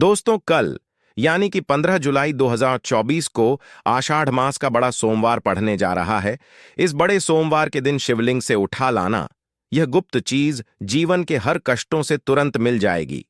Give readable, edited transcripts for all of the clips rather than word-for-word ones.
दोस्तों, कल यानी कि 15 जुलाई 2024 को आषाढ़ मास का बड़ा सोमवार पढ़ने जा रहा है। इस बड़े सोमवार के दिन शिवलिंग से उठा लाना, यह गुप्त चीज जीवन के हर कष्टों से तुरंत मिल जाएगी।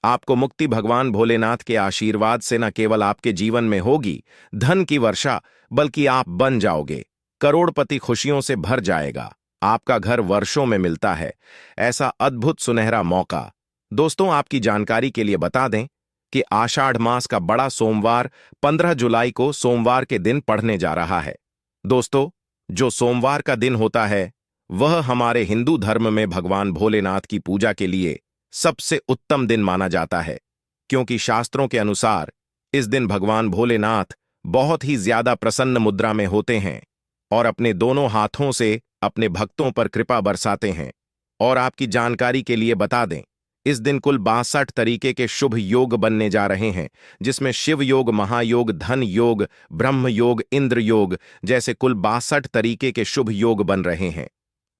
आपको मुक्ति भगवान भोलेनाथ के आशीर्वाद से न केवल आपके जीवन में होगी धन की वर्षा, बल्कि आप बन जाओगे करोड़पति। खुशियों से भर जाएगा। आपका घर वर्षों में मिलता है ऐसा अद्भुत सुनहरा मौका। दोस्तों, आपकी जानकारी के लिए बता दें कि आषाढ़ मास का बड़ा सोमवार 15 जुलाई को सोमवार के दिन पड़ने जा रहा है। दोस्तों, जो सोमवार का दिन होता है वह हमारे हिंदू धर्म में भगवान भोलेनाथ की पूजा के लिए सबसे उत्तम दिन माना जाता है, क्योंकि शास्त्रों के अनुसार इस दिन भगवान भोलेनाथ बहुत ही ज्यादा प्रसन्न मुद्रा में होते हैं और अपने दोनों हाथों से अपने भक्तों पर कृपा बरसाते हैं। और आपकी जानकारी के लिए बता दें, इस दिन कुल 62 तरीके के शुभ योग बनने जा रहे हैं, जिसमें शिव योग, महायोग, धन योग, ब्रह्म योग, इंद्र योग जैसे कुल 62 तरीके के शुभ योग बन रहे हैं।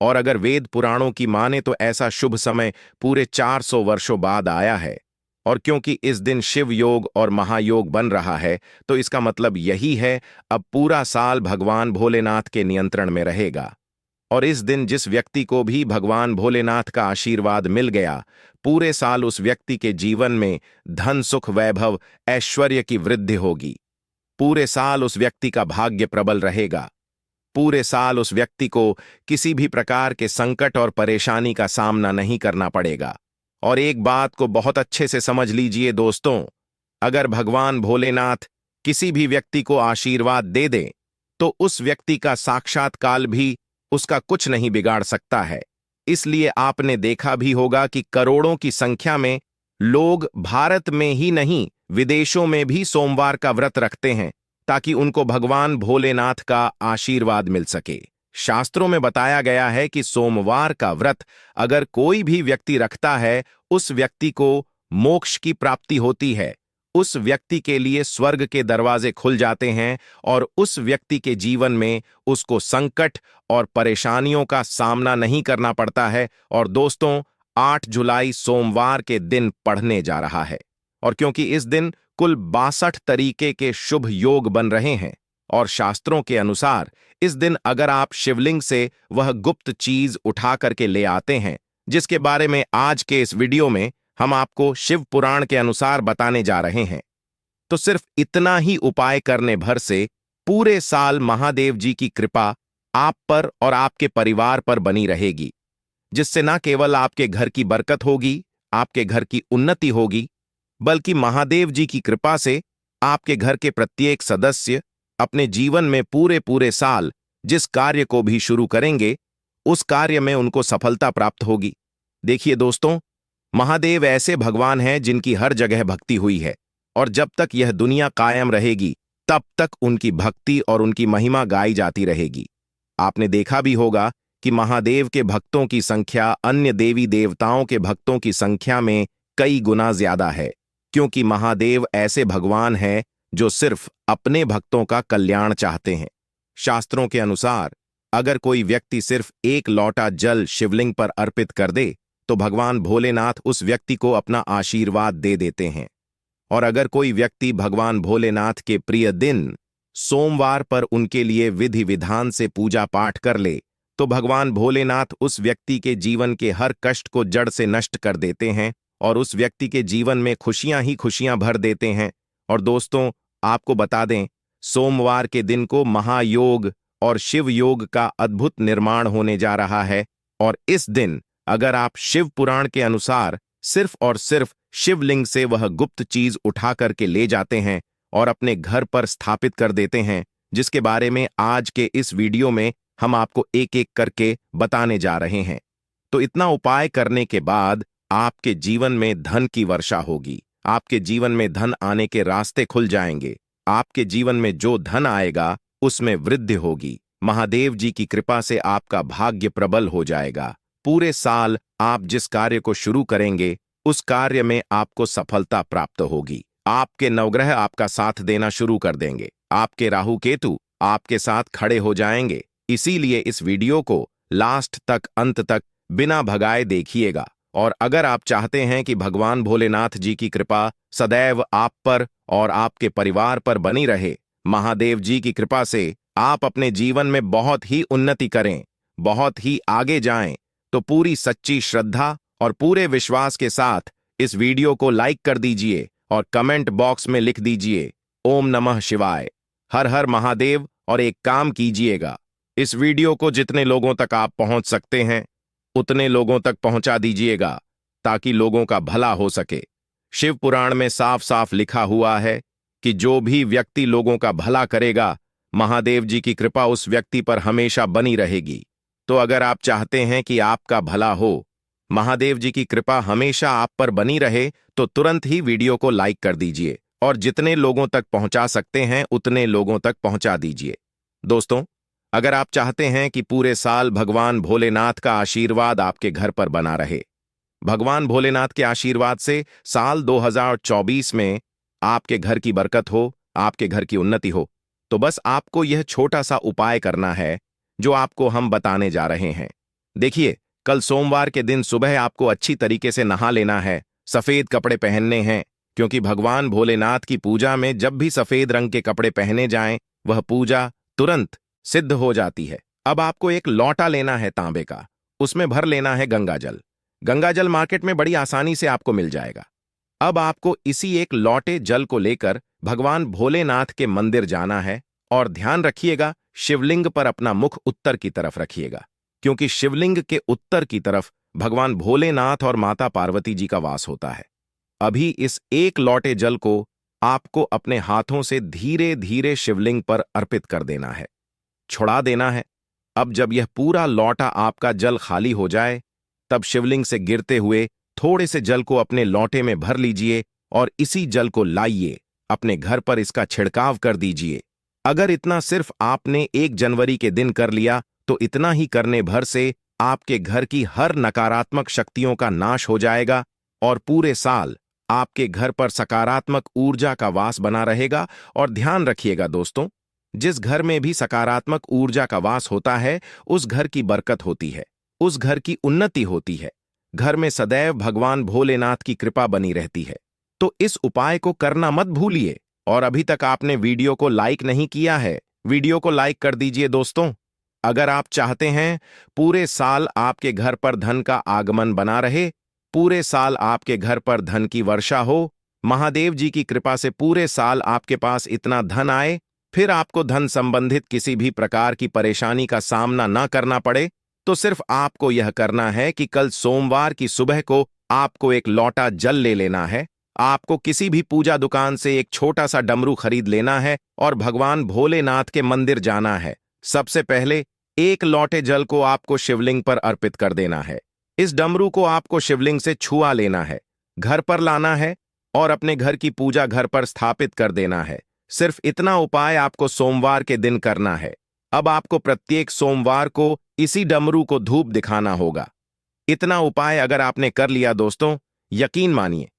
और अगर वेद पुराणों की माने तो ऐसा शुभ समय पूरे 400 वर्षों बाद आया है। और क्योंकि इस दिन शिव योग और महायोग बन रहा है, तो इसका मतलब यही है अब पूरा साल भगवान भोलेनाथ के नियंत्रण में रहेगा। और इस दिन जिस व्यक्ति को भी भगवान भोलेनाथ का आशीर्वाद मिल गया, पूरे साल उस व्यक्ति के जीवन में धन, सुख, वैभव, ऐश्वर्य की वृद्धि होगी। पूरे साल उस व्यक्ति का भाग्य प्रबल रहेगा। पूरे साल उस व्यक्ति को किसी भी प्रकार के संकट और परेशानी का सामना नहीं करना पड़ेगा। और एक बात को बहुत अच्छे से समझ लीजिए दोस्तों, अगर भगवान भोलेनाथ किसी भी व्यक्ति को आशीर्वाद दे दें तो उस व्यक्ति का साक्षात काल भी उसका कुछ नहीं बिगाड़ सकता है। इसलिए आपने देखा भी होगा कि करोड़ों की संख्या में लोग भारत में ही नहीं, विदेशों में भी सोमवार का व्रत रखते हैं ताकि उनको भगवान भोलेनाथ का आशीर्वाद मिल सके। शास्त्रों में बताया गया है कि सोमवार का व्रत अगर कोई भी व्यक्ति रखता है, उस व्यक्ति को मोक्ष की प्राप्ति होती है। उस व्यक्ति के लिए स्वर्ग के दरवाजे खुल जाते हैं और उस व्यक्ति के जीवन में उसको संकट और परेशानियों का सामना नहीं करना पड़ता है। और दोस्तों, 8 जुलाई सोमवार के दिन पढ़ने जा रहा है। और क्योंकि इस दिन कुल 62 तरीके के शुभ योग बन रहे हैं और शास्त्रों के अनुसार इस दिन अगर आप शिवलिंग से वह गुप्त चीज उठा करके ले आते हैं, जिसके बारे में आज के इस वीडियो में हम आपको शिव पुराण के अनुसार बताने जा रहे हैं, तो सिर्फ इतना ही उपाय करने भर से पूरे साल महादेव जी की कृपा आप पर और आपके परिवार पर बनी रहेगी, जिससे न केवल आपके घर की बरकत होगी, आपके घर की उन्नति होगी, बल्कि महादेव जी की कृपा से आपके घर के प्रत्येक सदस्य अपने जीवन में पूरे साल जिस कार्य को भी शुरू करेंगे, उस कार्य में उनको सफलता प्राप्त होगी। देखिए दोस्तों, महादेव ऐसे भगवान हैं जिनकी हर जगह भक्ति हुई है और जब तक यह दुनिया कायम रहेगी तब तक उनकी भक्ति और उनकी महिमा गाई जाती रहेगी। आपने देखा भी होगा कि महादेव के भक्तों की संख्या अन्य देवी देवताओं के भक्तों की संख्या में कई गुना ज्यादा है, क्योंकि महादेव ऐसे भगवान हैं जो सिर्फ अपने भक्तों का कल्याण चाहते हैं। शास्त्रों के अनुसार अगर कोई व्यक्ति सिर्फ एक लोटा जल शिवलिंग पर अर्पित कर दे तो भगवान भोलेनाथ उस व्यक्ति को अपना आशीर्वाद दे देते हैं। और अगर कोई व्यक्ति भगवान भोलेनाथ के प्रिय दिन सोमवार पर उनके लिए विधि विधान से पूजा पाठ कर ले तो भगवान भोलेनाथ उस व्यक्ति के जीवन के हर कष्ट को जड़ से नष्ट कर देते हैं और उस व्यक्ति के जीवन में खुशियां ही खुशियां भर देते हैं। और दोस्तों, आपको बता दें, सोमवार के दिन को महायोग और शिव योग का अद्भुत निर्माण होने जा रहा है। और इस दिन अगर आप शिव पुराण के अनुसार सिर्फ और सिर्फ शिवलिंग से वह गुप्त चीज उठा करके ले जाते हैं और अपने घर पर स्थापित कर देते हैं, जिसके बारे में आज के इस वीडियो में हम आपको एक एक करके बताने जा रहे हैं, तो इतना उपाय करने के बाद आपके जीवन में धन की वर्षा होगी। आपके जीवन में धन आने के रास्ते खुल जाएंगे। आपके जीवन में जो धन आएगा उसमें वृद्धि होगी। महादेव जी की कृपा से आपका भाग्य प्रबल हो जाएगा। पूरे साल आप जिस कार्य को शुरू करेंगे उस कार्य में आपको सफलता प्राप्त होगी। आपके नवग्रह आपका साथ देना शुरू कर देंगे। आपके राहु केतु आपके साथ खड़े हो जाएंगे। इसीलिए इस वीडियो को लास्ट तक, अंत तक बिना भगाए देखिएगा और अगर आप चाहते हैं कि भगवान भोलेनाथ जी की कृपा सदैव आप पर और आपके परिवार पर बनी रहे, महादेव जी की कृपा से आप अपने जीवन में बहुत ही उन्नति करें, बहुत ही आगे जाएं, तो पूरी सच्ची श्रद्धा और पूरे विश्वास के साथ इस वीडियो को लाइक कर दीजिए और कमेंट बॉक्स में लिख दीजिए ओम नमः शिवाय, हर हर महादेव। और एक काम कीजिएगा, इस वीडियो को जितने लोगों तक आप पहुंच सकते हैं उतने लोगों तक पहुंचा दीजिएगा ताकि लोगों का भला हो सके। शिव पुराण में साफ साफ लिखा हुआ है कि जो भी व्यक्ति लोगों का भला करेगा, महादेव जी की कृपा उस व्यक्ति पर हमेशा बनी रहेगी। तो अगर आप चाहते हैं कि आपका भला हो, महादेव जी की कृपा हमेशा आप पर बनी रहे, तो तुरंत ही वीडियो को लाइक कर दीजिए और जितने लोगों तक पहुंचा सकते हैं उतने लोगों तक पहुंचा दीजिए। दोस्तों, अगर आप चाहते हैं कि पूरे साल भगवान भोलेनाथ का आशीर्वाद आपके घर पर बना रहे, भगवान भोलेनाथ के आशीर्वाद से साल 2024 में आपके घर की बरकत हो, आपके घर की उन्नति हो, तो बस आपको यह छोटा सा उपाय करना है जो आपको हम बताने जा रहे हैं। देखिए, कल सोमवार के दिन सुबह आपको अच्छी तरीके से नहा लेना है, सफेद कपड़े पहनने हैं, क्योंकि भगवान भोलेनाथ की पूजा में जब भी सफेद रंग के कपड़े पहने जाएं, वह पूजा तुरंत सिद्ध हो जाती है। अब आपको एक लौटा लेना है तांबे का, उसमें भर लेना है गंगाजल। गंगाजल मार्केट में बड़ी आसानी से आपको मिल जाएगा। अब आपको इसी एक लौटे जल को लेकर भगवान भोलेनाथ के मंदिर जाना है और ध्यान रखिएगा, शिवलिंग पर अपना मुख उत्तर की तरफ रखिएगा, क्योंकि शिवलिंग के उत्तर की तरफ भगवान भोलेनाथ और माता पार्वती जी का वास होता है। अभी इस एक लौटे जल को आपको अपने हाथों से धीरे धीरे शिवलिंग पर अर्पित कर देना है, छुड़ा देना है। अब जब यह पूरा लौटा आपका जल खाली हो जाए, तब शिवलिंग से गिरते हुए थोड़े से जल को अपने लौटे में भर लीजिए और इसी जल को लाइए, अपने घर पर इसका छिड़काव कर दीजिए। अगर इतना सिर्फ आपने 1 जनवरी के दिन कर लिया, तो इतना ही करने भर से आपके घर की हर नकारात्मक शक्तियों का नाश हो जाएगा और पूरे साल आपके घर पर सकारात्मक ऊर्जा का वास बना रहेगा। और ध्यान रखिएगा दोस्तों, जिस घर में भी सकारात्मक ऊर्जा का वास होता है, उस घर की बरकत होती है, उस घर की उन्नति होती है, घर में सदैव भगवान भोलेनाथ की कृपा बनी रहती है। तो इस उपाय को करना मत भूलिए। और अभी तक आपने वीडियो को लाइक नहीं किया है, वीडियो को लाइक कर दीजिए दोस्तों। अगर आप चाहते हैं पूरे साल आपके घर पर धन का आगमन बना रहे, पूरे साल आपके घर पर धन की वर्षा हो, महादेव जी की कृपा से पूरे साल आपके पास इतना धन आए, फिर आपको धन संबंधित किसी भी प्रकार की परेशानी का सामना ना करना पड़े, तो सिर्फ आपको यह करना है कि कल सोमवार की सुबह को आपको एक लौटा जल ले लेना है, आपको किसी भी पूजा दुकान से एक छोटा सा डमरू खरीद लेना है और भगवान भोलेनाथ के मंदिर जाना है। सबसे पहले एक लौटे जल को आपको शिवलिंग पर अर्पित कर देना है। इस डमरू को आपको शिवलिंग से छुआ लेना है, घर पर लाना है और अपने घर की पूजा घर पर स्थापित कर देना है। सिर्फ इतना उपाय आपको सोमवार के दिन करना है। अब आपको प्रत्येक सोमवार को इसी डमरू को धूप दिखाना होगा। इतना उपाय अगर आपने कर लिया दोस्तों, यकीन मानिए,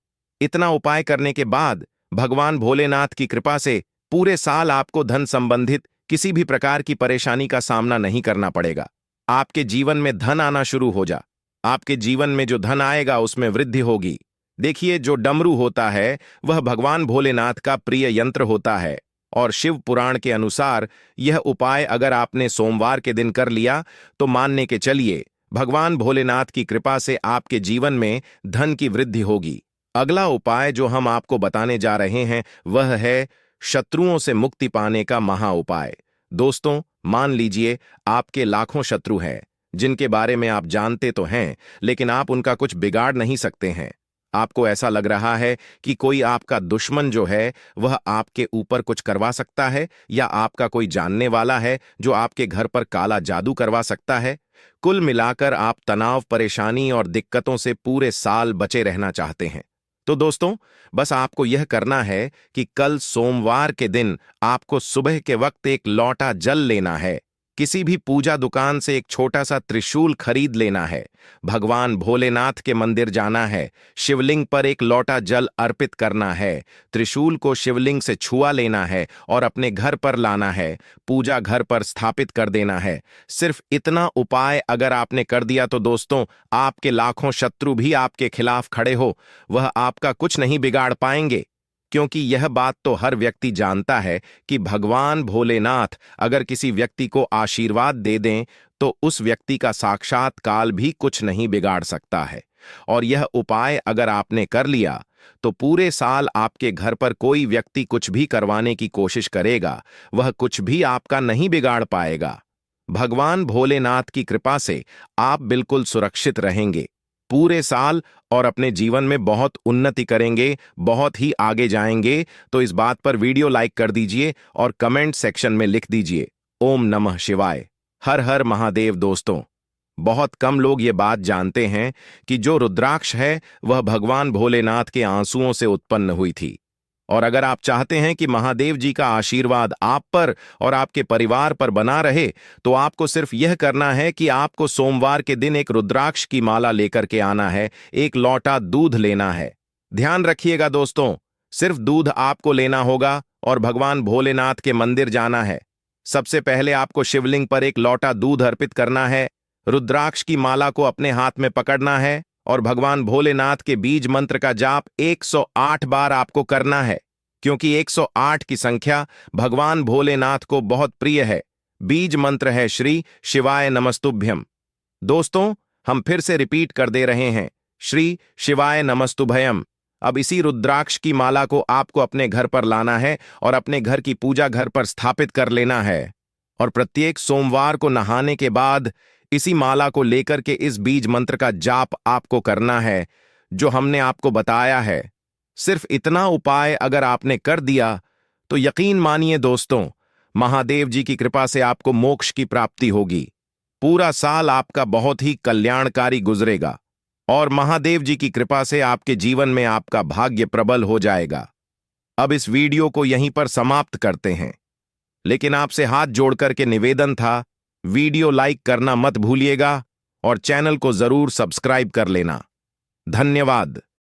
इतना उपाय करने के बाद भगवान भोलेनाथ की कृपा से पूरे साल आपको धन संबंधित किसी भी प्रकार की परेशानी का सामना नहीं करना पड़ेगा। आपके जीवन में धन आना शुरू हो जा, आपके जीवन में जो धन आएगा उसमें वृद्धि होगी। देखिए, जो डमरू होता है वह भगवान भोलेनाथ का प्रिय यंत्र होता है और शिव पुराण के अनुसार यह उपाय अगर आपने सोमवार के दिन कर लिया, तो मानने के चलिए भगवान भोलेनाथ की कृपा से आपके जीवन में धन की वृद्धि होगी। अगला उपाय जो हम आपको बताने जा रहे हैं वह है शत्रुओं से मुक्ति पाने का महा उपाय। दोस्तों, मान लीजिए आपके लाखों शत्रु हैं जिनके बारे में आप जानते तो हैं, लेकिन आप उनका कुछ बिगाड़ नहीं सकते हैं। आपको ऐसा लग रहा है कि कोई आपका दुश्मन जो है वह आपके ऊपर कुछ करवा सकता है, या आपका कोई जानने वाला है जो आपके घर पर काला जादू करवा सकता है। कुल मिलाकर आप तनाव, परेशानी और दिक्कतों से पूरे साल बचे रहना चाहते हैं। तो दोस्तों, बस आपको यह करना है कि कल सोमवार के दिन आपको सुबह के वक्त एक लौटा जल लेना है, किसी भी पूजा दुकान से एक छोटा सा त्रिशूल खरीद लेना है, भगवान भोलेनाथ के मंदिर जाना है, शिवलिंग पर एक लोटा जल अर्पित करना है, त्रिशूल को शिवलिंग से छुआ लेना है और अपने घर पर लाना है, पूजा घर पर स्थापित कर देना है। सिर्फ इतना उपाय अगर आपने कर दिया तो दोस्तों, आपके लाखों शत्रु भी आपके खिलाफ खड़े हो, वह आपका कुछ नहीं बिगाड़ पाएंगे। क्योंकि यह बात तो हर व्यक्ति जानता है कि भगवान भोलेनाथ अगर किसी व्यक्ति को आशीर्वाद दे दें तो उस व्यक्ति का साक्षात काल भी कुछ नहीं बिगाड़ सकता है। और यह उपाय अगर आपने कर लिया तो पूरे साल आपके घर पर कोई व्यक्ति कुछ भी करवाने की कोशिश करेगा, वह कुछ भी आपका नहीं बिगाड़ पाएगा। भगवान भोलेनाथ की कृपा से आप बिल्कुल सुरक्षित रहेंगे पूरे साल और अपने जीवन में बहुत उन्नति करेंगे, बहुत ही आगे जाएंगे। तो इस बात पर वीडियो लाइक कर दीजिए और कमेंट सेक्शन में लिख दीजिए ओम नमः शिवाय, हर हर महादेव। दोस्तों, बहुत कम लोग ये बात जानते हैं कि जो रुद्राक्ष है वह भगवान भोलेनाथ के आंसुओं से उत्पन्न हुई थी। और अगर आप चाहते हैं कि महादेव जी का आशीर्वाद आप पर और आपके परिवार पर बना रहे तो आपको सिर्फ यह करना है कि आपको सोमवार के दिन एक रुद्राक्ष की माला लेकर के आना है, एक लोटा दूध लेना है। ध्यान रखिएगा दोस्तों, सिर्फ दूध आपको लेना होगा और भगवान भोलेनाथ के मंदिर जाना है। सबसे पहले आपको शिवलिंग पर एक लोटा दूध अर्पित करना है, रुद्राक्ष की माला को अपने हाथ में पकड़ना है और भगवान भोलेनाथ के बीज मंत्र का जाप 108 बार आपको करना है, क्योंकि 108 की संख्या भगवान भोलेनाथ को बहुत प्रिय है। बीज मंत्र है श्री शिवाय नमस्तुभ्यम। दोस्तों, हम फिर से रिपीट कर दे रहे हैं, श्री शिवाय नमस्तुभयम। अब इसी रुद्राक्ष की माला को आपको अपने घर पर लाना है और अपने घर की पूजा घर पर स्थापित कर लेना है। और प्रत्येक सोमवार को नहाने के बाद इसी माला को लेकर के इस बीज मंत्र का जाप आपको करना है जो हमने आपको बताया है। सिर्फ इतना उपाय अगर आपने कर दिया तो यकीन मानिए दोस्तों, महादेव जी की कृपा से आपको मोक्ष की प्राप्ति होगी। पूरा साल आपका बहुत ही कल्याणकारी गुजरेगा और महादेव जी की कृपा से आपके जीवन में आपका भाग्य प्रबल हो जाएगा। अब इस वीडियो को यहीं पर समाप्त करते हैं, लेकिन आपसे हाथ जोड़कर के निवेदन था, वीडियो लाइक करना मत भूलिएगा और चैनल को जरूर सब्सक्राइब कर लेना। धन्यवाद।